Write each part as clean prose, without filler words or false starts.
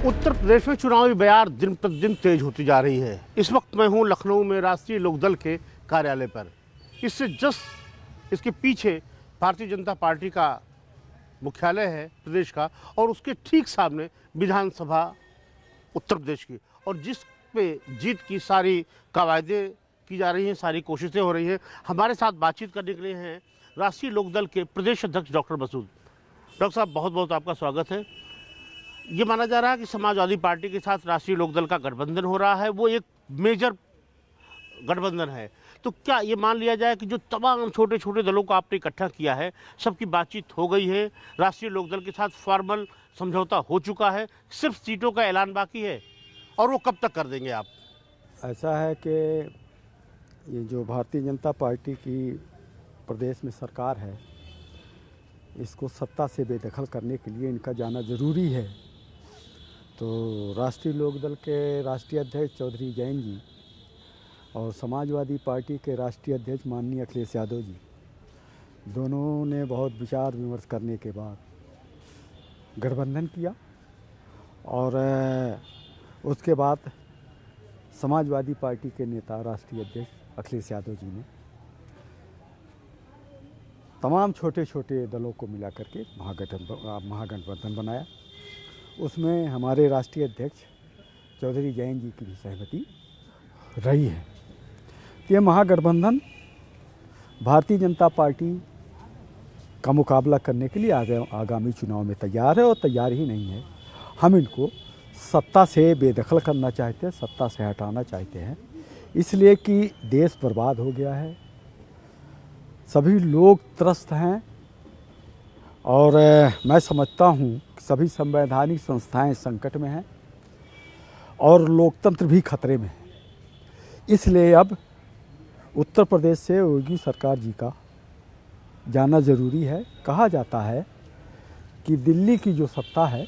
उत्तर प्रदेश में चुनावी बयार दिन प्रतिदिन तेज होती जा रही है। इस वक्त मैं हूं लखनऊ में राष्ट्रीय लोकदल के कार्यालय पर। इससे जस्ट इसके पीछे भारतीय जनता पार्टी का मुख्यालय है प्रदेश का, और उसके ठीक सामने विधानसभा उत्तर प्रदेश की, और जिस पे जीत की सारी कवायदें की जा रही हैं, सारी कोशिशें हो रही हैं। हमारे साथ बातचीत करने के लिए हैं राष्ट्रीय लोकदल के प्रदेश अध्यक्ष डॉक्टर मसूद। डॉक्टर साहब, बहुत बहुत आपका स्वागत है। ये माना जा रहा है कि समाजवादी पार्टी के साथ राष्ट्रीय लोकदल का गठबंधन हो रहा है, वो एक मेजर गठबंधन है। तो क्या ये मान लिया जाए कि जो तमाम छोटे छोटे दलों को आपने इकट्ठा किया है, सबकी बातचीत हो गई है, राष्ट्रीय लोकदल के साथ फॉर्मल समझौता हो चुका है, सिर्फ सीटों का ऐलान बाकी है, और वो कब तक कर देंगे आप? ऐसा है कि ये जो भारतीय जनता पार्टी की प्रदेश में सरकार है, इसको सत्ता से बेदखल करने के लिए इनका जाना ज़रूरी है। तो राष्ट्रीय लोकदल के राष्ट्रीय अध्यक्ष चौधरी जैन जी और समाजवादी पार्टी के राष्ट्रीय अध्यक्ष माननीय अखिलेश यादव जी, दोनों ने बहुत विचार विमर्श करने के बाद गठबंधन किया। और उसके बाद समाजवादी पार्टी के नेता राष्ट्रीय अध्यक्ष अखिलेश यादव जी ने तमाम छोटे छोटे दलों को मिला करके महागठबंधन बनाया। उसमें हमारे राष्ट्रीय अध्यक्ष चौधरी जैन जी की भी सहमति रही है। ये महागठबंधन भारतीय जनता पार्टी का मुकाबला करने के लिए आगामी चुनाव में तैयार है, और तैयार ही नहीं है। हम इनको सत्ता से बेदखल करना चाहते हैं, सत्ता से हटाना चाहते हैं, इसलिए कि देश बर्बाद हो गया है, सभी लोग त्रस्त हैं, और मैं समझता हूँ कि सभी संवैधानिक संस्थाएं संकट में हैं और लोकतंत्र भी खतरे में है। इसलिए अब उत्तर प्रदेश से योगी सरकार जी का जाना ज़रूरी है। कहा जाता है कि दिल्ली की जो सत्ता है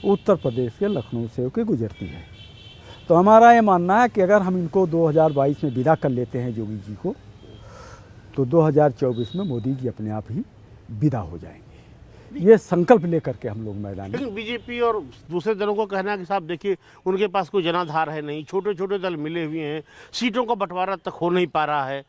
उत्तर प्रदेश के लखनऊ से होकर गुजरती है। तो हमारा ये मानना है कि अगर हम इनको 2022 में विदा कर लेते हैं योगी जी को, तो 2024 में मोदी जी अपने आप ही विदा हो जाएंगे। ये संकल्प लेकर के हम लोग मैदान में। लेकिन बीजेपी और दूसरे दलों को कहना है कि साहब देखिए, उनके पास कोई जनाधार है नहीं, छोटे छोटे दल मिले हुए हैं, सीटों का बंटवारा तक हो नहीं पा रहा है।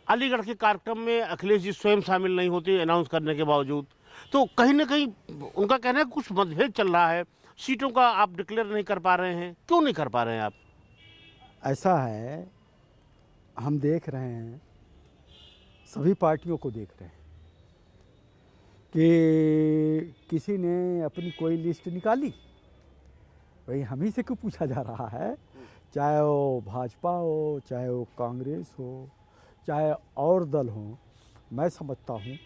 अलीगढ़ के कार्यक्रम में अखिलेश जी स्वयं शामिल नहीं होते अनाउंस करने के बावजूद। तो कहीं ना कहीं उनका कहना है कुछ मतभेद चल रहा है, सीटों का आप डिक्लेयर नहीं कर पा रहे हैं। क्यों नहीं कर पा रहे हैं आप? ऐसा है, हम देख रहे हैं, सभी पार्टियों को देख रहे हैं कि किसी ने अपनी कोई लिस्ट निकाली, भाई हम ही से क्यों पूछा जा रहा है? चाहे वो भाजपा हो, चाहे वो कांग्रेस हो, चाहे और दल हो। मैं समझता हूँ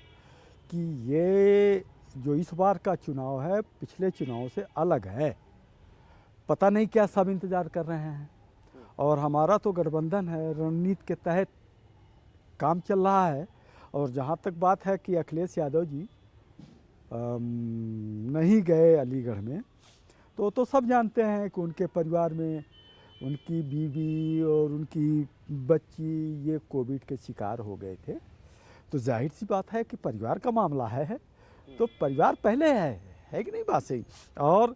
कि ये जो इस बार का चुनाव है पिछले चुनाव से अलग है। पता नहीं क्या सब इंतज़ार कर रहे हैं, और हमारा तो गठबंधन है, रणनीति के तहत काम चल रहा है। और जहाँ तक बात है कि अखिलेश यादव जी नहीं गए अलीगढ़ में, तो सब जानते हैं कि उनके परिवार में उनकी बीवी और उनकी बच्ची ये कोविड के शिकार हो गए थे। तो जाहिर सी बात है कि परिवार का मामला है, तो परिवार पहले है कि नहीं? बात सही। और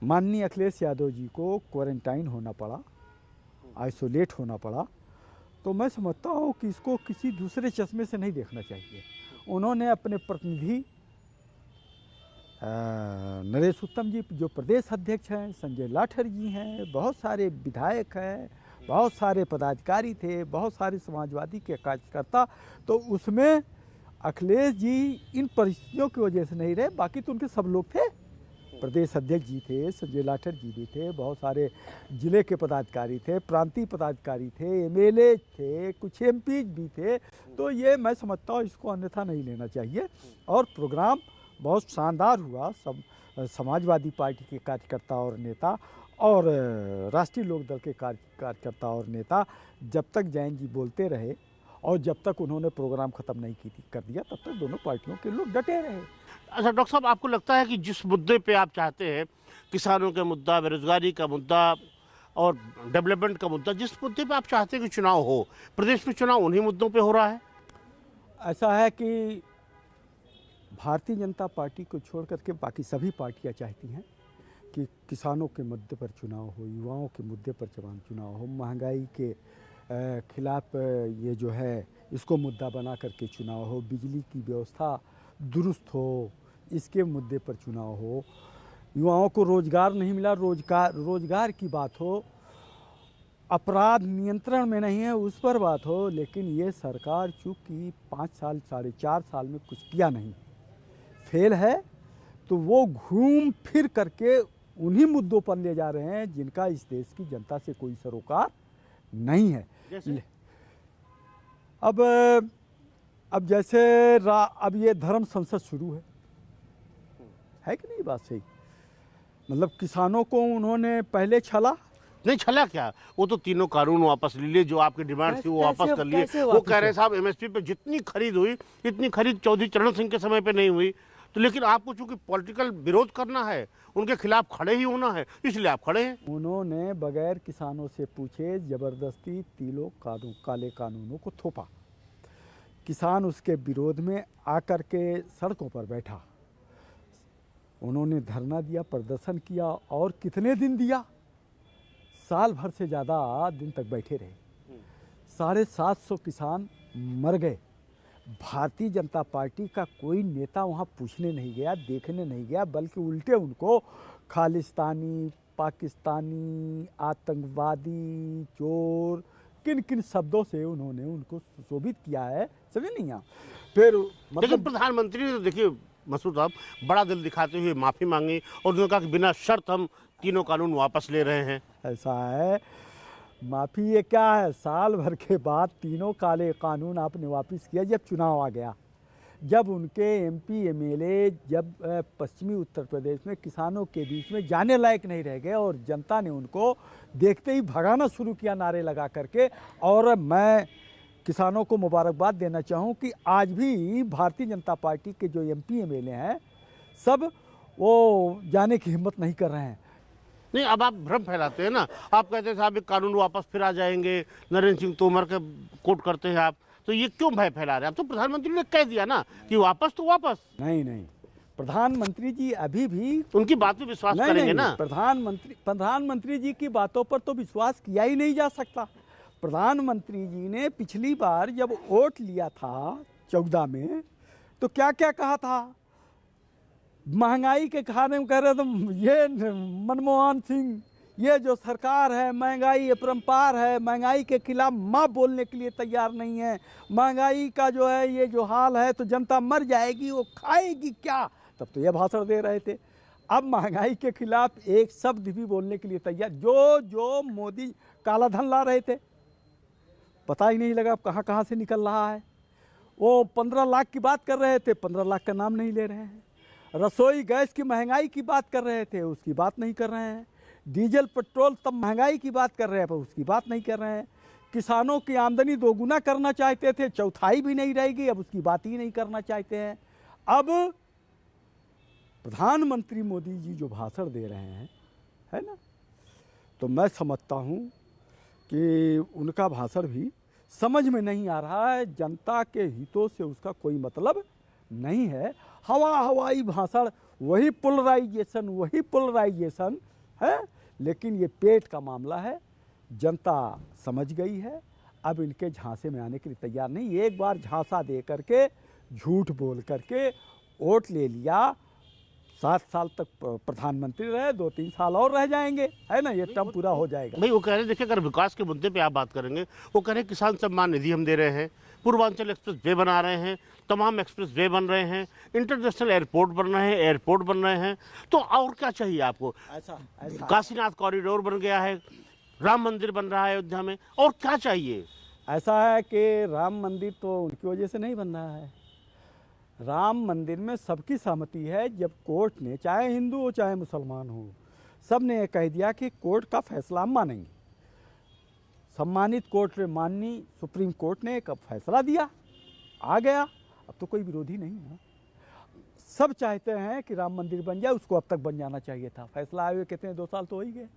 माननीय अखिलेश यादव जी को क्वारंटाइन होना पड़ा, आइसोलेट होना पड़ा। तो मैं समझता हूँ कि इसको किसी दूसरे चश्मे से नहीं देखना चाहिए। उन्होंने अपने प्रतिनिधि नरेश उत्तम जी, जो प्रदेश अध्यक्ष हैं, संजय लाठर जी हैं, बहुत सारे विधायक हैं, बहुत सारे पदाधिकारी थे, बहुत सारे समाजवादी के कार्यकर्ता, तो उसमें अखिलेश जी इन परिस्थितियों की वजह से नहीं रहे। बाकी तो उनके सब लोग थे, प्रदेश अध्यक्ष जी थे, संजय लाठर जी भी थे, बहुत सारे जिले के पदाधिकारी थे, प्रांतीय पदाधिकारी थे, एमएलए थे, कुछ एमपी भी थे। तो ये मैं समझता हूँ इसको अन्यथा नहीं लेना चाहिए। और प्रोग्राम बहुत शानदार हुआ। सब समाजवादी पार्टी के कार्यकर्ता और नेता और राष्ट्रीय लोकदल के कार्यकर्ता और नेता जब तक जैन जी बोलते रहे और जब तक उन्होंने प्रोग्राम ख़त्म नहीं कर दिया, तब तक दोनों पार्टियों के लोग डटे रहे। अच्छा डॉक्टर साहब, आपको लगता है कि जिस मुद्दे पे आप चाहते हैं, किसानों का मुद्दा, बेरोजगारी का मुद्दा और डेवलपमेंट का मुद्दा, जिस मुद्दे पे आप चाहते हैं कि चुनाव हो, प्रदेश में चुनाव उन्हीं मुद्दों पे हो रहा है? ऐसा है कि भारतीय जनता पार्टी को छोड़ करके बाकी सभी पार्टियां चाहती हैं कि किसानों के मुद्दे पर चुनाव हो, युवाओं के मुद्दे पर चुनाव हो, महंगाई के खिलाफ ये जो है इसको मुद्दा बना करके चुनाव हो, बिजली की व्यवस्था दुरुस्त हो इसके मुद्दे पर चुनाव हो, युवाओं को रोज़गार नहीं मिला रोज़गार की बात हो, अपराध नियंत्रण में नहीं है उस पर बात हो, लेकिन ये सरकार चूँकि 5 साल 4.5 साल में कुछ किया नहीं, फेल है, तो वो घूम फिर करके उन्हीं मुद्दों पर ले जा रहे हैं जिनका इस देश की जनता से कोई सरोकार नहीं है। अब जैसे अब ये धर्म संसद शुरू है कि नहीं? बात सही, मतलब किसानों को उन्होंने पहले छला नहीं, छला क्या, वो तो तीनों कानून वापस ले लिए, जो आपकी डिमांड थी वो वापस कर लिए। वो कह रहे साहब एमएसपी पे जितनी खरीद हुई इतनी खरीद चौधरी चरण सिंह के समय पे नहीं हुई, तो लेकिन आपको चूंकि पॉलिटिकल विरोध करना है, उनके खिलाफ खड़े ही होना है, इसलिए आप खड़े हैं। उन्होंने बगैर किसानों से पूछे जबरदस्ती तीनों काले कानूनों को थोपा, किसान उसके विरोध में आकर के सड़कों पर बैठा, उन्होंने धरना दिया, प्रदर्शन किया, और कितने दिन दिया? साल भर से ज़्यादा दिन तक बैठे रहे। 750 किसान मर गए। भारतीय जनता पार्टी का कोई नेता वहाँ पूछने नहीं गया, देखने नहीं गया, बल्कि उल्टे उनको खालिस्तानी, पाकिस्तानी, आतंकवादी, चोर, किन किन शब्दों से उन्होंने उनको सुशोभित किया है, समझे नहीं आप? फिर लेकिन प्रधानमंत्री ने तो देखिए मसूद साहब बड़ा दिल दिखाते हुए माफ़ी मांगी और उन्होंने कहा कि बिना शर्त हम तीनों कानून वापस ले रहे हैं। ऐसा है, माफ़ी ये क्या है? साल भर के बाद तीनों काले कानून आपने वापस किया जब चुनाव आ गया, जब उनके एमपी एमएलए जब पश्चिमी उत्तर प्रदेश में किसानों के बीच में जाने लायक नहीं रह गए और जनता ने उनको देखते ही भगाना शुरू किया नारे लगा करके। और मैं किसानों को मुबारकबाद देना चाहूँ कि आज भी भारतीय जनता पार्टी के जो एमपी एमएलए हैं सब वो जाने की हिम्मत नहीं कर रहे हैं। नहीं, अब आप भ्रम फैलाते हैं ना, आप कहते हैं साहब ये कानून वापस फिर आ जाएंगे, नरेंद्र सिंह तोमर के कोट करते हैं आप, तो ये क्यों भय फैला रहे हैं? अब तो प्रधानमंत्री ने कह दिया ना कि वापस तो वापस। नहीं, प्रधानमंत्री जी अभी भी उनकी बात पे विश्वास करेंगे ना? प्रधानमंत्री जी की बातों पर तो विश्वास किया ही नहीं जा सकता। प्रधानमंत्री जी ने पिछली बार जब वोट लिया था 14 में, तो क्या क्या कहा था? महंगाई के खाने में कह रहे थे ये मनमोहन सिंह, ये जो सरकार है महंगाई अपरंपार है, महंगाई के खिलाफ माँ बोलने के लिए तैयार नहीं है, महंगाई का जो है ये जो हाल है तो जनता मर जाएगी, वो खाएगी क्या? तब तो ये भाषण दे रहे थे। अब महंगाई के खिलाफ एक शब्द भी बोलने के लिए तैयार, जो मोदी काला धन ला रहे थे, पता ही नहीं लगा कहाँ कहाँ से निकल रहा है। वो 15 लाख की बात कर रहे थे, 15 लाख का नाम नहीं ले रहे हैं। रसोई गैस की महंगाई की बात कर रहे थे, उसकी बात नहीं कर रहे हैं। डीजल पेट्रोल तब महंगाई की बात कर रहे हैं पर उसकी बात नहीं कर रहे हैं। किसानों की आमदनी दोगुना करना चाहते थे, चौथाई भी नहीं रहेगी, अब उसकी बात ही नहीं करना चाहते हैं। अब प्रधानमंत्री मोदी जी जो भाषण दे रहे हैं, है ना, तो मैं समझता हूँ कि उनका भाषण भी समझ में नहीं आ रहा है, जनता के हितों से उसका कोई मतलब नहीं है। हवाई भाषण, वही पोलराइजेशन है, लेकिन ये पेट का मामला है, जनता समझ गई है, अब इनके झांसे में आने के लिए तैयार नहीं। एक बार झांसा दे करके, झूठ बोल करके वोट ले लिया, 7 साल तक प्रधानमंत्री रहे, 2-3 साल और रह जाएंगे, है ना, ये टर्म पूरा हो जाएगा। भाई वो कह रहे हैं, देखिए अगर विकास के मुद्दे पे आप बात करेंगे, वो कह रहे हैं किसान सम्मान निधि हम दे रहे हैं, पूर्वांचल एक्सप्रेस वे बना रहे हैं, तमाम एक्सप्रेस वे बन रहे हैं, इंटरनेशनल एयरपोर्ट बन रहे हैं, एयरपोर्ट बन रहे हैं, तो और क्या चाहिए आपको? ऐसा काशीनाथ कॉरिडोर बन गया है, राम मंदिर बन रहा है अयोध्या में, और क्या चाहिए? ऐसा है कि राम मंदिर तो उनकी वजह से नहीं बन रहा है। राम मंदिर में सबकी सहमति है। जब कोर्ट ने, चाहे हिंदू हो चाहे मुसलमान हो, सब ने कह दिया कि कोर्ट का फैसला हम मानेंगे, सम्मानित कोर्ट ने माननी, सुप्रीम कोर्ट ने एक फैसला दिया, आ गया, अब तो कोई विरोधी नहीं है। सब चाहते हैं कि राम मंदिर बन जाए, उसको अब तक बन जाना चाहिए था, फैसला आए हुए कितने 2 साल तो हो ही गए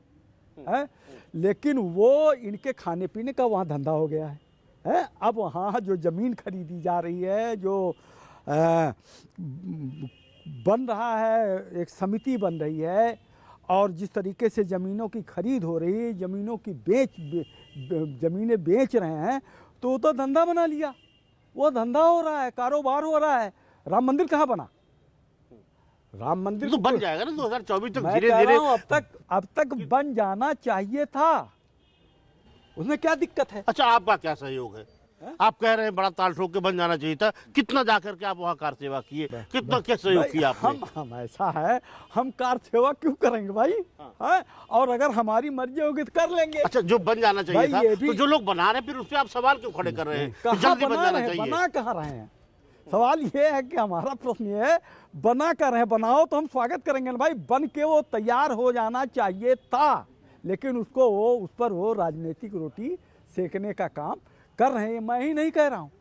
हैं, लेकिन वो इनके खाने पीने का वहाँ धंधा हो गया है। अब वहाँ जो ज़मीन खरीदी जा रही है, जो बन रहा है, एक समिति बन रही है और जिस तरीके से ज़मीनों की खरीद हो रही है, ज़मीनों की ज़मीनें बेच रहे हैं, तो वो तो धंधा बना लिया, वो धंधा हो रहा है, कारोबार हो रहा है। राम मंदिर कहाँ बना? राम मंदिर तो बन जाएगा ना 2024 तक मैं धीरे कह धीरे। रहा हूं, अब तक बन जाना चाहिए था, उसमें क्या दिक्कत है? अच्छा, आपका क्या सहयोग है? आप कह रहे हैं बड़ा ताल ठोक के बन जाना चाहिए था, कितना जाकर के आप वहाँ कार सेवा किए, कितना क्या सहयोग किया आपने? हम ऐसा है, हम कार सेवा क्यों करेंगे भाई? हाँ? और अगर हमारी मर्जी होगी तो कर लेंगे। अच्छा, जो बन जाना चाहिए भाई था, ये भी- तो जो लोग बना रहे हैं फिर उस पर आप सवाल क्यों खड़े कर रहे हैं? तो कहाँ जल्दी बन बना जाना रहे हैं? चाहिए। बना कहाँ रहे हैं? सवाल ये है कि हमारा प्रश्न ये है, बना कर रहे हैं, बनाओ तो हम स्वागत करेंगे ना भाई। बन के वो तैयार हो जाना चाहिए था, लेकिन उसको उस पर राजनीतिक रोटी सेकने का काम कर रहे हैं। मैं ही नहीं कह रहा हूँ,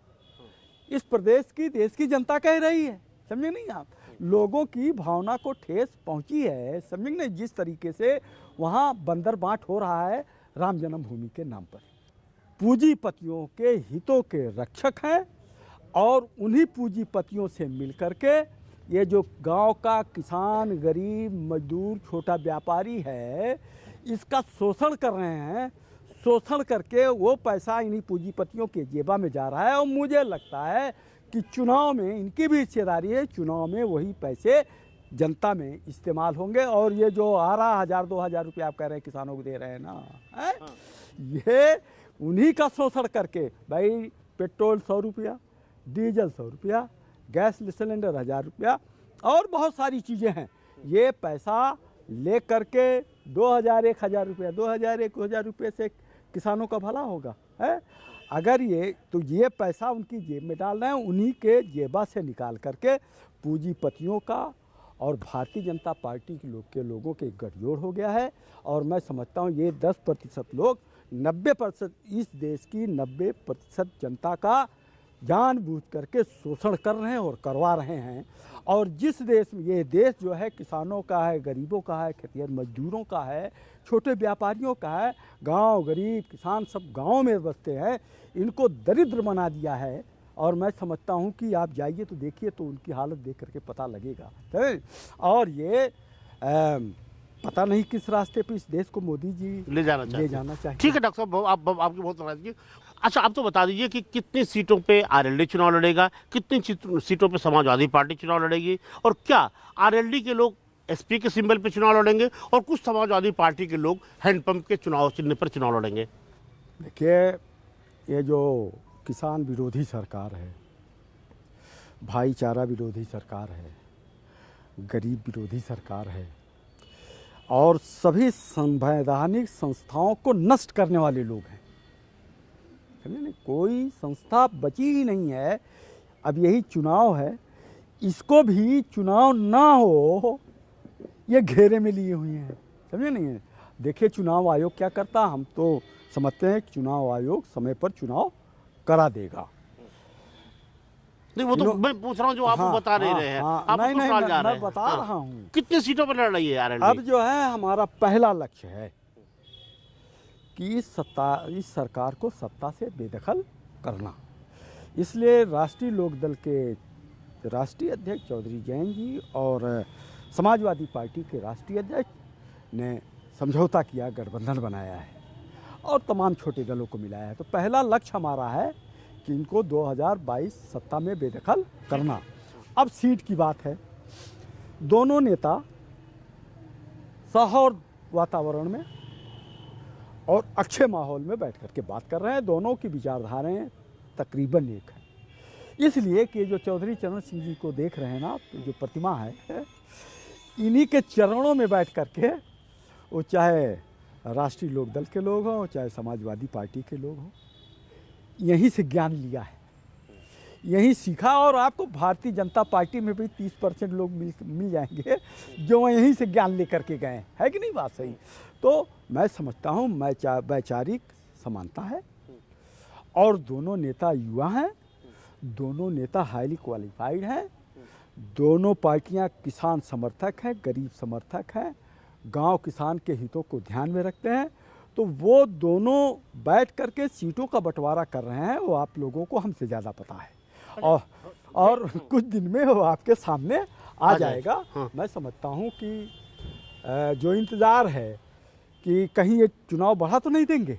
इस प्रदेश की, देश की जनता कह रही है। समझे नहीं आप? लोगों की भावना को ठेस पहुंची है, समझे नहीं? जिस तरीके से वहाँ बंदर बांट हो रहा है राम जन्मभूमि के नाम पर, पूंजीपतियों के हितों के रक्षक हैं, और उन्हीं पूंजीपतियों से मिलकर के ये जो गांव का किसान, गरीब, मजदूर, छोटा व्यापारी है, इसका शोषण कर रहे हैं। शोषण करके वो पैसा इन्हीं पूंजीपतियों के जेबा में जा रहा है, और मुझे लगता है कि चुनाव में इनकी भी हिस्सेदारी है। चुनाव में वही पैसे जनता में इस्तेमाल होंगे। और ये जो आ रहा 1000-2000 रुपये आप कह रहे हैं किसानों को दे रहे हैं ना, है? ये उन्हीं का शोषण करके, भाई पेट्रोल 100 रुपया, डीजल 100 रुपया, गैस सिलेंडर 1000 रुपया, और बहुत सारी चीज़ें हैं। ये पैसा ले करके 2000-1000 रुपया, 2000-1000 रुपये से किसानों का भला होगा, है? अगर ये पैसा उनकी जेब में डाल रहे हैं, उन्हीं के जेबा से निकाल करके पूंजीपतियों का और भारतीय जनता पार्टी के लोगों के गठजोड़ हो गया है। और मैं समझता हूँ ये 10% लोग 90%, इस देश की 90% जनता का जानबूझ करके शोषण कर रहे हैं और करवा रहे हैं। और जिस देश में, ये देश जो है किसानों का है, गरीबों का है, खेतिहर मजदूरों का है, छोटे व्यापारियों का है, गांव, गरीब, किसान सब गांव में बसते हैं, इनको दरिद्र बना दिया है। और मैं समझता हूं कि आप जाइए तो देखिए, तो उनकी हालत देख करके पता लगेगा। और ये पता नहीं किस रास्ते पे इस देश को मोदी जी ले जाना चाहिए। ठीक है डॉक्टर साहब, आपकी बहुत नाराजगी। अच्छा, आप तो बता दीजिए कि कितनी सीटों पे आरएलडी चुनाव लड़ेगा, कितनी सीटों पे समाजवादी पार्टी चुनाव लड़ेगी, और क्या आरएलडी के लोग एसपी के सिंबल पे चुनाव लड़ेंगे और कुछ समाजवादी पार्टी के लोग हैंडपंप के चुनाव चिन्ह पर चुनाव लड़ेंगे? देखिए, ये जो किसान विरोधी सरकार है, भाईचारा विरोधी सरकार है, गरीब विरोधी सरकार है, और सभी संवैधानिक संस्थाओं को नष्ट करने वाले लोग हैं। समझे नहीं? कोई संस्था बची ही नहीं है। अब यही चुनाव है, इसको भी चुनाव ना हो ये घेरे में लिए हुए हैं। समझे नहीं है? देखिए चुनाव आयोग क्या करता, हम तो समझते हैं कि चुनाव आयोग समय पर चुनाव करा देगा। नहीं, वो तो मैं पूछ रहा हूँ जो आप बता नहीं रहे हैं। आप नहीं, मैं बता हाँ। रहा हूँ कितनी सीटों पर लड़ रही है आरएलडी? अब जो है हमारा पहला लक्ष्य है कि इस सरकार को सत्ता से बेदखल करना। इसलिए राष्ट्रीय लोकदल के राष्ट्रीय अध्यक्ष चौधरी जयंत जी और समाजवादी पार्टी के राष्ट्रीय अध्यक्ष ने समझौता किया, गठबंधन बनाया है और तमाम छोटे दलों को मिलाया है। तो पहला लक्ष्य हमारा है कि इनको 2022 सत्ता में बेदखल करना। अब सीट की बात है, दोनों नेता सौहार्द वातावरण में और अच्छे माहौल में बैठ कर के बात कर रहे हैं। दोनों की विचारधाराएं तकरीबन एक है। इसलिए कि जो चौधरी चरण सिंह जी को देख रहे हैं ना, तो जो प्रतिमा है, इन्हीं के चरणों में बैठ कर के, वो चाहे राष्ट्रीय लोकदल के लोग हों, चाहे समाजवादी पार्टी के लोग हों, यहीं से ज्ञान लिया है, यहीं सीखा। और आपको भारतीय जनता पार्टी में भी 30% लोग मिल जाएंगे जो यहीं से ज्ञान लेकर के गए हैं। है कि नहीं बात सही? तो मैं समझता हूँ वैचारिक समानता है, और दोनों नेता युवा हैं, दोनों नेता हाईली क्वालिफाइड हैं, दोनों पार्टियां किसान समर्थक हैं, गरीब समर्थक हैं, गांव किसान के हितों को ध्यान में रखते हैं। तो वो दोनों बैठ करके सीटों का बंटवारा कर रहे हैं, वो आप लोगों को हमसे ज़्यादा पता है, और कुछ दिन में वो आपके सामने आ जाएगा। मैं समझता हूँ कि जो इंतज़ार है कि कहीं ये चुनाव बढ़ा तो नहीं देंगे,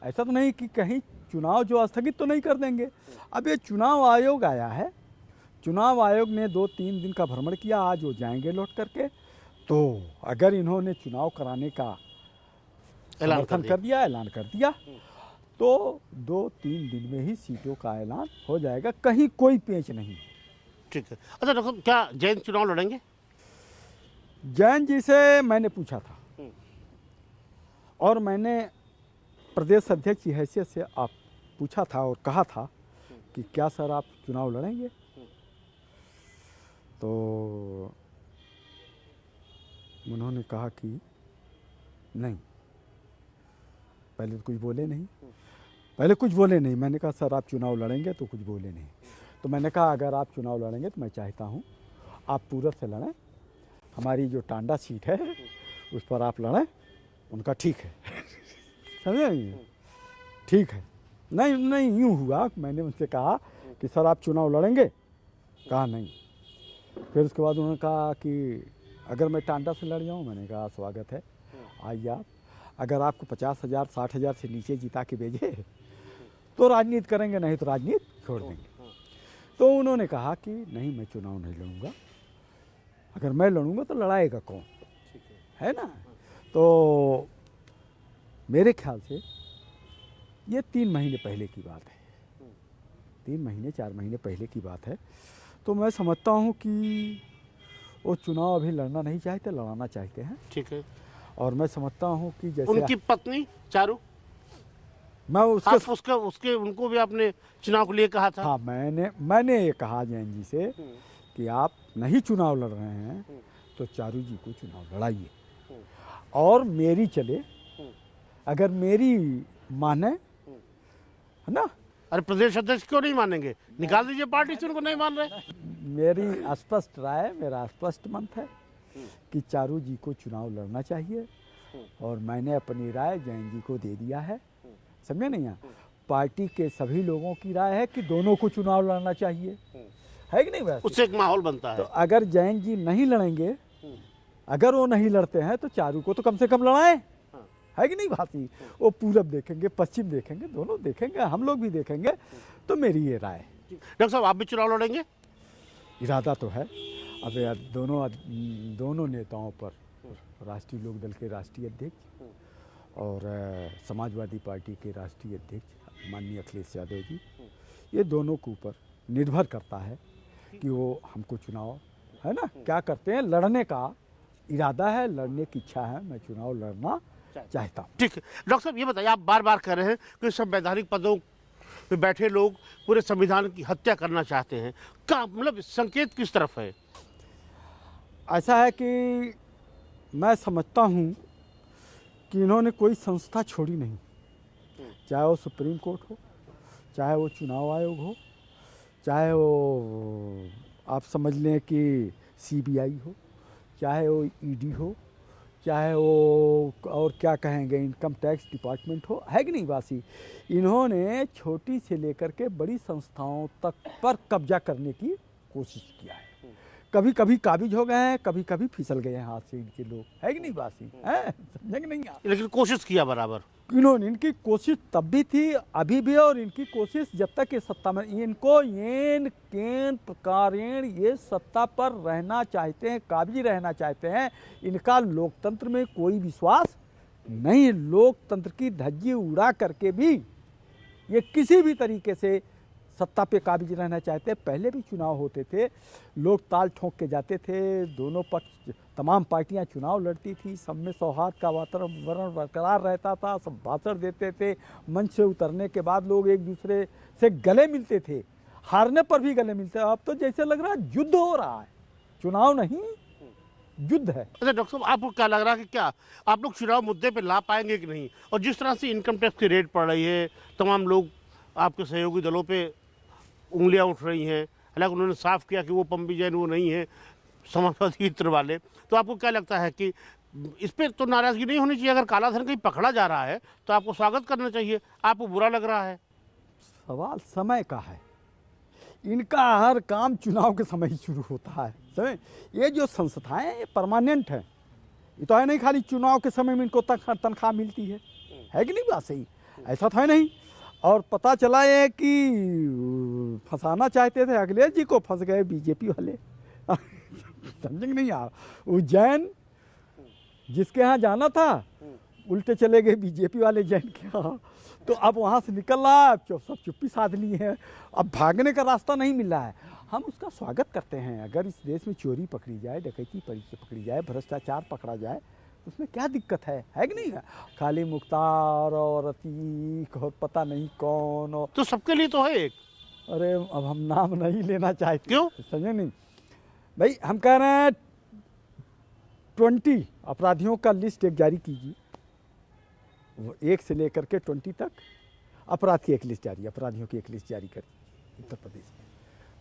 ऐसा तो नहीं कि कहीं चुनाव जो स्थगित तो नहीं कर देंगे। अब ये चुनाव आयोग आया है, चुनाव आयोग ने 2-3 दिन का भ्रमण किया, आज वो जाएंगे लौट करके। तो अगर इन्होंने चुनाव कराने का समर्थन कर दिया, ऐलान कर दिया, तो 2-3 दिन में ही सीटों का ऐलान हो जाएगा, कहीं कोई पेंच नहीं। ठीक है। अच्छा डॉक्टर साहब, क्या जैन चुनाव लड़ेंगे? जैन जी से मैंने पूछा था और मैंने प्रदेश अध्यक्ष की हैसियत से आप पूछा था और कहा था कि क्या सर आप चुनाव लड़ेंगे? तो उन्होंने कहा कि नहीं। पहले तो कुछ बोले नहीं, मैंने कहा सर आप चुनाव लड़ेंगे? तो कुछ बोले नहीं। तो मैंने कहा अगर आप चुनाव लड़ेंगे तो मैं चाहता हूँ आप पूरब से लड़ें, हमारी जो टांडा सीट है उस पर आप लड़ें। उनका ठीक है। समझे नहीं? ठीक है। नहीं यूँ हुआ, मैंने उनसे कहा कि सर आप चुनाव लड़ेंगे? कहा नहीं। फिर उसके बाद उन्होंने कहा कि अगर मैं टांडा से लड़ जाऊँ? मैंने कहा स्वागत है, आइए आप। अगर आपको 50,000 60,000 से नीचे जिता के भेजे तो राजनीति करेंगे, नहीं तो राजनीति छोड़ देंगे। तो उन्होंने कहा कि नहीं मैं चुनाव नहीं लड़ूंगा, अगर मैं लड़ूंगा तो लड़ाएगा कौन, है ना? तो मेरे ख्याल से ये 3 महीने पहले की बात है, 3 महीने 4 महीने पहले की बात है। तो मैं समझता हूँ कि वो चुनाव अभी लड़ना नहीं चाहते, लड़ाना चाहते हैं। ठीक है। और मैं समझता हूँ कि जैसे उनकी पत्नी चारू, मैं उसके उनको भी आपने चुनाव के लिए कहा था? हाँ, मैंने ये कहा जैन जी से कि आप नहीं चुनाव लड़ रहे हैं तो चारू जी को चुनाव लड़ाइए और मेरी चले, अगर मेरी माने, है ना? अरे प्रदेश अध्यक्ष क्यों नहीं मानेंगे? निकाल दीजिए पार्टी से, उनको नहीं मान रहे। मेरी स्पष्ट राय, मेरा स्पष्ट मत है कि चारू जी को चुनाव लड़ना चाहिए और मैंने अपनी राय जैन जी को दे दिया है। समझे नहीं? पार्टी के सभी लोगों की राय है कि दोनों को चुनाव लड़ना चाहिए, है कि नहीं? वैसे उससे एक माहौल बनता है। तो अगर जैन जी नहीं लड़ेंगे, अगर वो नहीं लड़ते हैं तो चारू को तो कम से कम लड़ाएं, है कि नहीं भाती? वो पूरब देखेंगे, पश्चिम देखेंगे, दोनों देखेंगे, हम लोग भी देखेंगे। तो मेरी ये राय है। डॉक्टर साहब आप भी चुनाव लड़ेंगे? इरादा तो है। अब यार दोनों नेताओं पर, राष्ट्रीय लोक दल के राष्ट्रीय अध्यक्ष और समाजवादी पार्टी के राष्ट्रीय अध्यक्ष माननीय अखिलेश यादव जी, ये दोनों के ऊपर निर्भर करता है कि वो हमको चुनाव, है ना, क्या करते हैं। लड़ने का इरादा है, लड़ने की इच्छा है, मैं चुनाव लड़ना चाहता हूँ। ठीक है। डॉक्टर साहब ये बताइए, आप बार बार कह रहे हैं कि संवैधानिक पदों पे बैठे लोग पूरे संविधान की हत्या करना चाहते हैं, क्या मतलब संकेत किस तरफ है? ऐसा है कि मैं समझता हूँ कि इन्होंने कोई संस्था छोड़ी नहीं, चाहे वो सुप्रीम कोर्ट हो, चाहे वो चुनाव आयोग हो, चाहे वो आप समझ लें कि CBI हो, चाहे वो ED हो, चाहे वो और क्या कहेंगे इनकम टैक्स डिपार्टमेंट हो, है कि नहीं वासी? इन्होंने छोटी से लेकर के बड़ी संस्थाओं तक पर कब्जा करने की कोशिश किया है। कभी कभी काबिज हो गए हैं, कभी कभी फिसल गए हैं हाथ से इनके लोग, है कि नहीं वासी? है, समझे कि नहीं? लेकिन कोशिश किया बराबर इन्होंने, इनकी कोशिश तब भी थी, अभी भी, और इनकी कोशिश जब तक ये सत्ता में, इनको केन प्रकारेण ये सत्ता पर रहना चाहते हैं, काबिज रहना चाहते हैं। इनका लोकतंत्र में कोई विश्वास नहीं, लोकतंत्र की धज्जी उड़ा करके भी ये किसी भी तरीके से सत्ता पे काबिज रहना चाहते हैं। पहले भी चुनाव होते थे, लोग ताल ठोंक के जाते थे, दोनों पक्ष, तमाम पार्टियां चुनाव लड़ती थी, सब में सौहार्द का वातावरण बरकरार रहता था, सब भाषण देते थे, मंच से उतरने के बाद लोग एक दूसरे से गले मिलते थे, हारने पर भी गले मिलते। अब तो जैसे लग रहा है युद्ध हो रहा है, चुनाव नहीं युद्ध है। अच्छा डॉक्टर साहब, आपको क्या लग रहा है कि क्या आप लोग चुनाव मुद्दे पे ला पाएंगे कि नहीं? और जिस तरह से इनकम टैक्स की रेट पड़ रही है, तमाम लोग आपके सहयोगी दलों पे उंगलियां उठ रही हैं, हालांकि उन्होंने साफ किया कि वो पंपी जैन वो नहीं है, समाजवादी इत्र वाले, तो आपको क्या लगता है कि इस पर तो नाराजगी नहीं होनी चाहिए? अगर काला धन कहीं पकड़ा जा रहा है तो आपको स्वागत करना चाहिए, आपको बुरा लग रहा है? सवाल समय का है, इनका हर काम चुनाव के समय ही शुरू होता है। समझे? ये जो संस्थाएं ये परमानेंट हैं, ये तो है नहीं खाली चुनाव के समय में इनको तनख्वाह मिलती है कि नहीं बात सही? ऐसा तो है नहीं। और पता चला है कि फंसाना चाहते थे अखिलेश जी को, फंस गए बीजेपी वाले। समझे कि नहीं यार? उज्जैन जिसके यहाँ जाना था उल्टे चले गए बीजेपी वाले जैन के यहाँ। तो अब वहाँ से निकल रहा है, अब सब चुप्पी साध ली है, अब भागने का रास्ता नहीं मिल रहा है। हम उसका स्वागत करते हैं। अगर इस देश में चोरी पकड़ी जाए, डकैती पकड़ी जाए, भ्रष्टाचार पकड़ा जाए, उसमें क्या दिक्कत है कि नहीं है? खाली मुख्तार और अतीक और पता नहीं कौन और तो सबके लिए तो है एक। अरे अब हम नाम नहीं लेना चाहते। क्यों? समझे नहीं भाई, हम कह रहे हैं 20 अपराधियों का लिस्ट एक जारी कीजिए, 1 से लेकर के 20 तक अपराध की एक लिस्ट जारी, अपराधियों की एक लिस्ट जारी कर उत्तर प्रदेश में,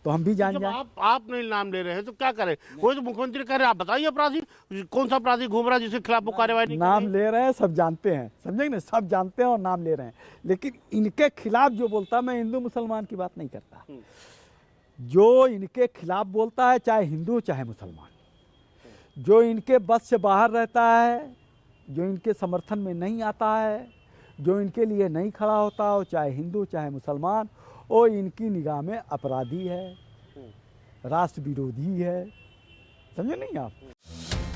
तो हम भी जान जब जाए। आप नहीं नाम ले रहे हैं तो क्या करें? वो तो मुख्यमंत्री कह रहे हैं आप बताइए अपराधी कौन सा अपराधी घूम रहा है जिसके खिलाफ वो कार्रवाई नहीं नाम ले रहे हैं, सब जानते हैं, समझे ना, सब जानते हैं और नाम ले रहे हैं। लेकिन इनके खिलाफ जो बोलता है, मैं हिंदू मुसलमान की बात नहीं करता, जो इनके खिलाफ बोलता है, चाहे हिंदू चाहे मुसलमान, जो इनके बस से बाहर रहता है, जो इनके समर्थन में नहीं आता है, जो इनके लिए नहीं खड़ा होता हो, चाहे हिंदू चाहे मुसलमान, वो इनकी निगाह में अपराधी है, राष्ट्र विरोधी है। समझे नहीं आप?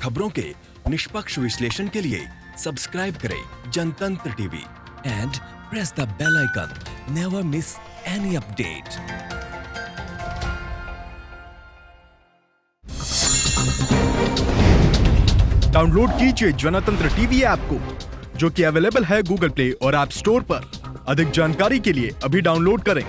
खबरों के निष्पक्ष विश्लेषण के लिए सब्सक्राइब करें Jantantra TV and press the bell icon. Never miss any update. Download कीजिए जनतंत्र टीवी ऐप को, जो कि अवेलेबल है गूगल प्ले और ऐप स्टोर पर। अधिक जानकारी के लिए अभी डाउनलोड करें।